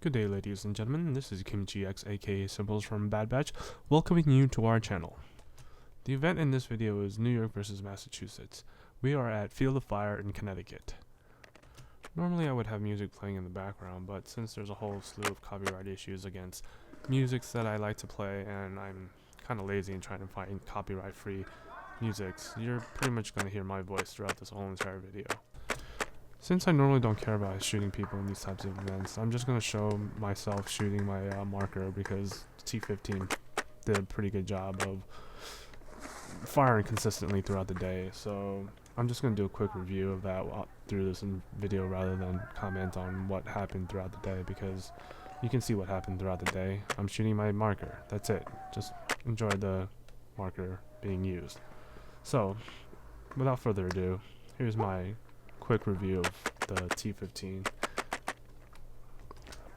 Good day, ladies and gentlemen, this is Kimchi X aka Symbols from Bad Batch, welcoming you to our channel. The event in this video is New York versus Massachusetts. We are at Field of Fire in Connecticut. Normally I would have music playing in the background, but since there's a whole slew of copyright issues against musics that I like to play, and I'm kind of lazy in trying to find copyright-free musics, you're pretty much going to hear my voice throughout this whole entire video. Since I normally don't care about shooting people in these types of events, I'm just going to show myself shooting my marker because T15 did a pretty good job of firing consistently throughout the day. So I'm just going to do a quick review of that through this video rather than comment on what happened throughout the day, because you can see what happened throughout the day. I'm shooting my marker. That's it. Just enjoy the marker being used. So without further ado, here's my quick review of the T15.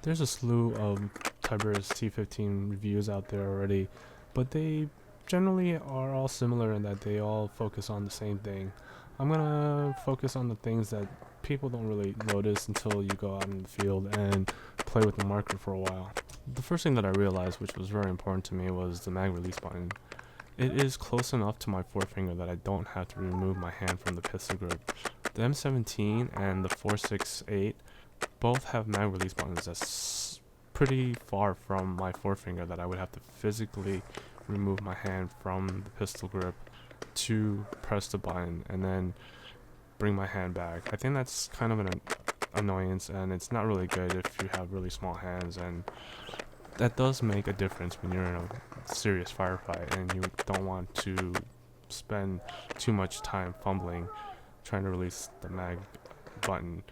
There's a slew of Tiberius T15 reviews out there already, but they generally are all similar in that they all focus on the same thing. I'm gonna focus on the things that people don't really notice until you go out in the field and play with the marker for a while. The first thing that I realized, which was very important to me, was the mag release button. It is close enough to my forefinger that I don't have to remove my hand from the pistol grip. The M17 and the 468 both have mag release buttons that's pretty far from my forefinger that I would have to physically remove my hand from the pistol grip to press the button and then bring my hand back. I think that's kind of an annoyance, and it's not really good if you have really small hands, and that does make a difference when you're in a serious firefight and you don't want to spend too much time fumbling trying to release the mag button.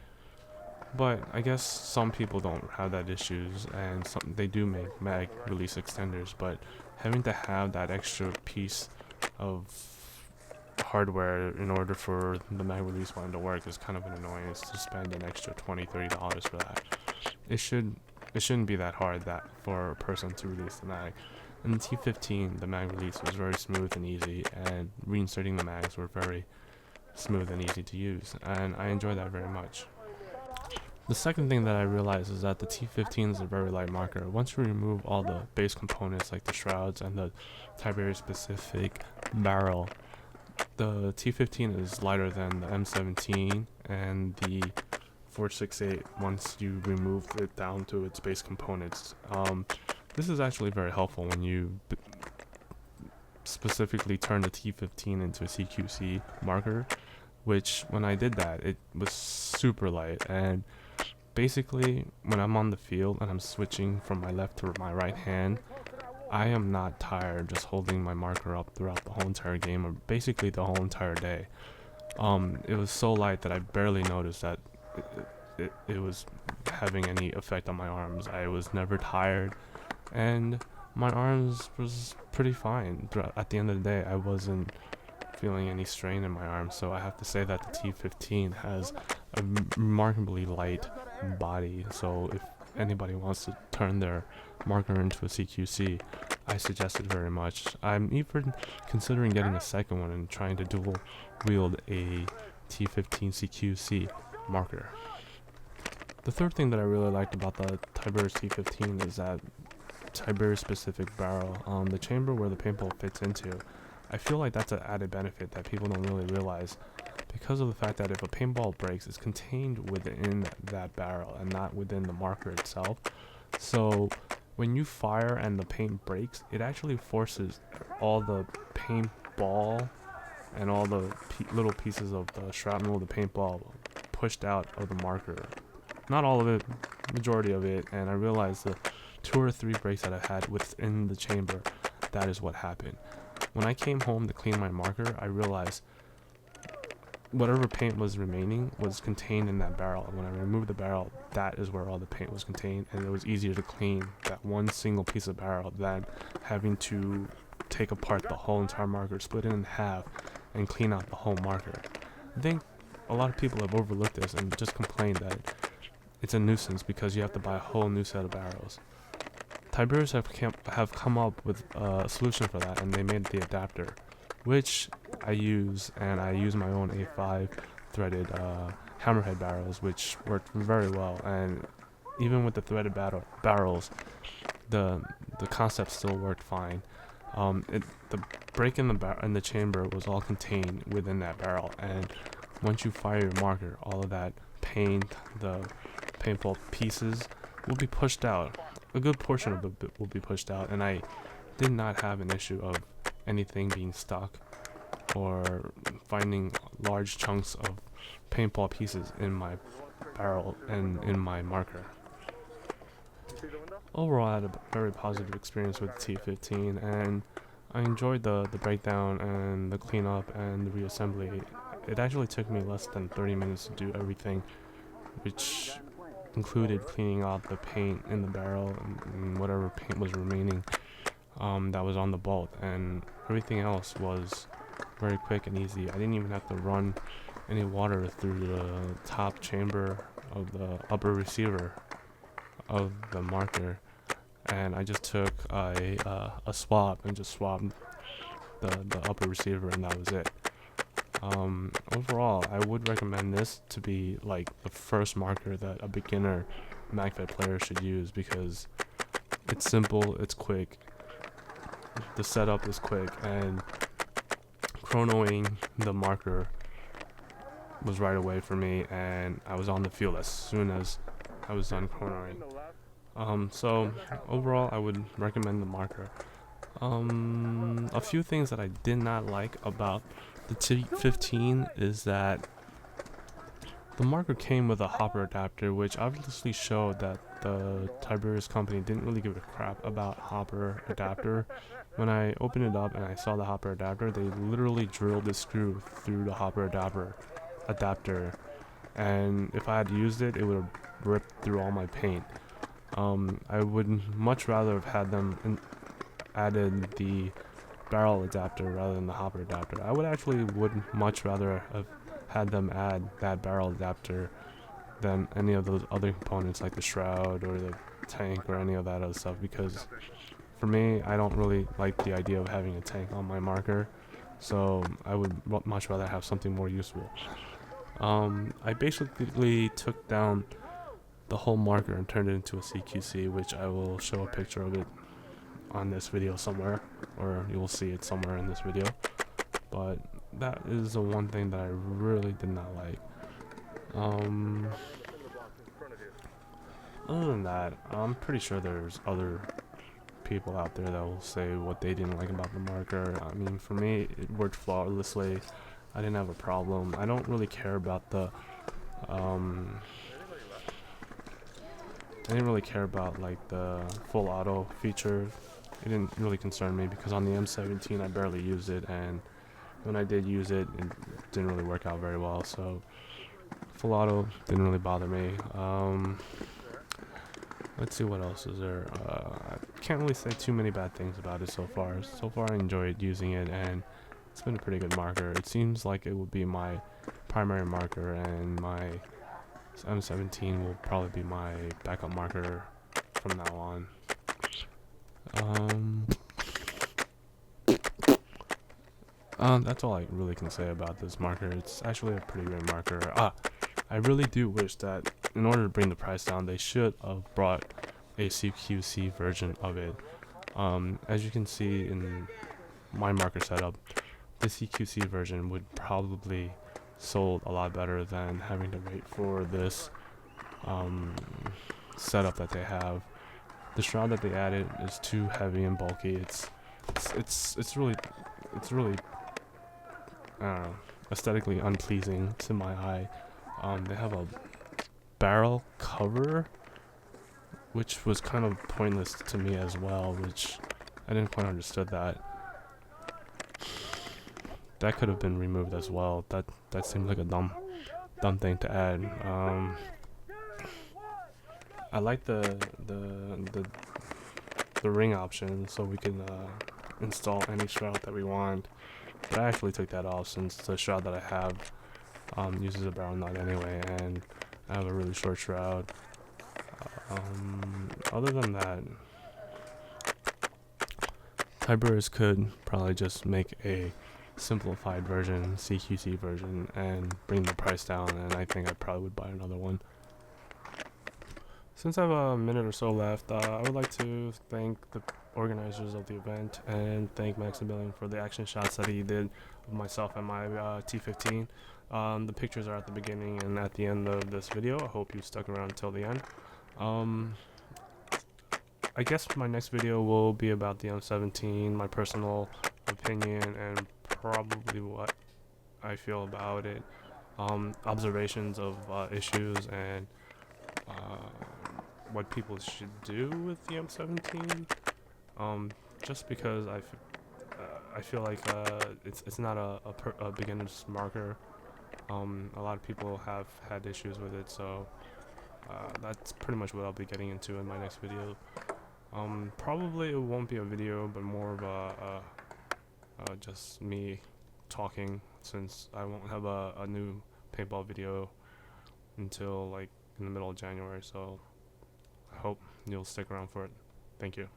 But I guess some people don't have that issues, and they do make mag release extenders, but having to have that extra piece of hardware in order for the mag release button to work is kind of an annoyance to spend an extra $20-$30 for that. It shouldn't be that hard for a person to release the mag. In the T15, the mag release was very smooth and easy, and reinserting the mags were very smooth and easy to use, and I enjoy that very much. The second thing that I realized is that the T15 is a very light marker. Once you remove all the base components like the shrouds and the Tiberius specific barrel, the T15 is lighter than the M17 and the 468 once you remove it down to its base components. This is actually very helpful when you specifically turn the T15 into a CQC marker, which when I did that, it was super light, and basically when I'm on the field and I'm switching from my left to my right hand, I am not tired just holding my marker up throughout the whole entire game, or basically the whole entire day. It was so light that I barely noticed that it was having any effect on my arms. I was never tired, and my arms was pretty fine. At the end of the day, I wasn't feeling any strain in my arms, so I have to say that the T15 has a remarkably light body. So if anybody wants to turn their marker into a CQC, I suggest it very much. I'm even considering getting a second one and trying to dual wield a T15 CQC marker. The third thing that I really liked about the Tiberius T15 is that Tiberius specific barrel, the chamber where the paintball fits into. I feel like that's an added benefit that people don't really realize, because of the fact that if a paintball breaks, it's contained within that barrel and not within the marker itself. So when you fire and the paint breaks, it actually forces all the paintball and all the little pieces of the shrapnel of the paintball pushed out of the marker. Not all of it, majority of it, and I realized the 2 or 3 breaks that I had within the chamber, that is what happened. When I came home to clean my marker, I realized whatever paint was remaining was contained in that barrel. When I removed the barrel, that is where all the paint was contained, and it was easier to clean that one single piece of barrel than having to take apart the whole entire marker, split it in half, and clean out the whole marker. I think a lot of people have overlooked this and just complained that it's a nuisance because you have to buy a whole new set of barrels. Tiberius have come up with a solution for that, and they made the adapter, which I use, and I use my own A5 threaded hammerhead barrels, which worked very well, and even with the threaded barrels, the concept still worked fine. The break in the chamber was all contained within that barrel, and once you fire your marker, all of that paint, the paintball pieces, will be pushed out. A good portion of it will be pushed out, and I did not have an issue of anything being stuck or finding large chunks of paintball pieces in my barrel and in my marker. Overall, I had a very positive experience with T15, and I enjoyed the breakdown and the cleanup and the reassembly. It actually took me less than 30 minutes to do everything, which included cleaning out the paint in the barrel and whatever paint was remaining that was on the bolt, and everything else was very quick and easy. I didn't even have to run any water through the top chamber of the upper receiver of the marker, and I just took a swab and just swabbed the upper receiver, and that was it. Overall, I would recommend this to be like the first marker that a beginner MagFed player should use, because it's simple, it's quick, the setup is quick, and chronoing the marker was right away for me, and I was on the field as soon as I was done chronoing. So overall, I would recommend the marker. A few things that I did not like about the T15 is that the marker came with a hopper adapter, which obviously showed that the Tiberius company didn't really give a crap about hopper adapter. When I opened it up and I saw the hopper adapter, they literally drilled the screw through the hopper adapter, and if I had used it, it would have ripped through all my paint. I would much rather have had them added the barrel adapter rather than the hopper adapter. I would much rather have had them add that barrel adapter than any of those other components like the shroud or the tank or any of that other stuff, because for me, I don't really like the idea of having a tank on my marker, so I would much rather have something more useful. I basically took down the whole marker and turned it into a CQC, which I will show a picture of it on this video somewhere, or you will see it somewhere in this video. But that is the one thing that I really did not like. Other than that, I'm pretty sure there's other people out there that will say what they didn't like about the marker. I mean, for me, it worked flawlessly. I didn't have a problem. I don't really care about the I didn't really care about like the full auto feature. It didn't really concern me because on the M17 I barely used it, and when I did use it, it didn't really work out very well. So full auto didn't really bother me. Let's see what else is there. I can't really say too many bad things about it so far. So far I enjoyed using it, and it's been a pretty good marker. It seems like it will be my primary marker, and my M17 will probably be my backup marker from now on. That's all I really can say about this marker. It's actually a pretty great marker. I really do wish that in order to bring the price down, they should have brought a CQC version of it. As you can see in my marker setup, the CQC version would probably sold a lot better than having to wait for this setup that they have. The shroud that they added is too heavy and bulky. It's really I don't know, aesthetically unpleasing to my eye. They have a barrel cover, which was kind of pointless to me as well, which I didn't quite understood that. That could have been removed as well. That seemed like a dumb thing to add. I like the ring option, so we can install any shroud that we want. But I actually took that off since the shroud that I have uses a barrel nut anyway, and I have a really short shroud. Other than that, Tiberius could probably just make a simplified version, CQC version, and bring the price down, and I think I probably would buy another one. Since I have a minute or so left, I would like to thank the organizers of the event and thank Maximilian for the action shots that he did of myself and my T15. The pictures are at the beginning and at the end of this video. I hope you stuck around until the end. Um, I guess my next video will be about the M17, my personal opinion, and probably what I feel about it. Observations of issues and uh, what people should do with the M17. Just because I feel like it's not a beginner's marker. A lot of people have had issues with it, so that's pretty much what I'll be getting into in my next video. Probably it won't be a video, but more of just me talking, since I won't have a new paintball video until like in the middle of January. So I hope you'll stick around for it. Thank you.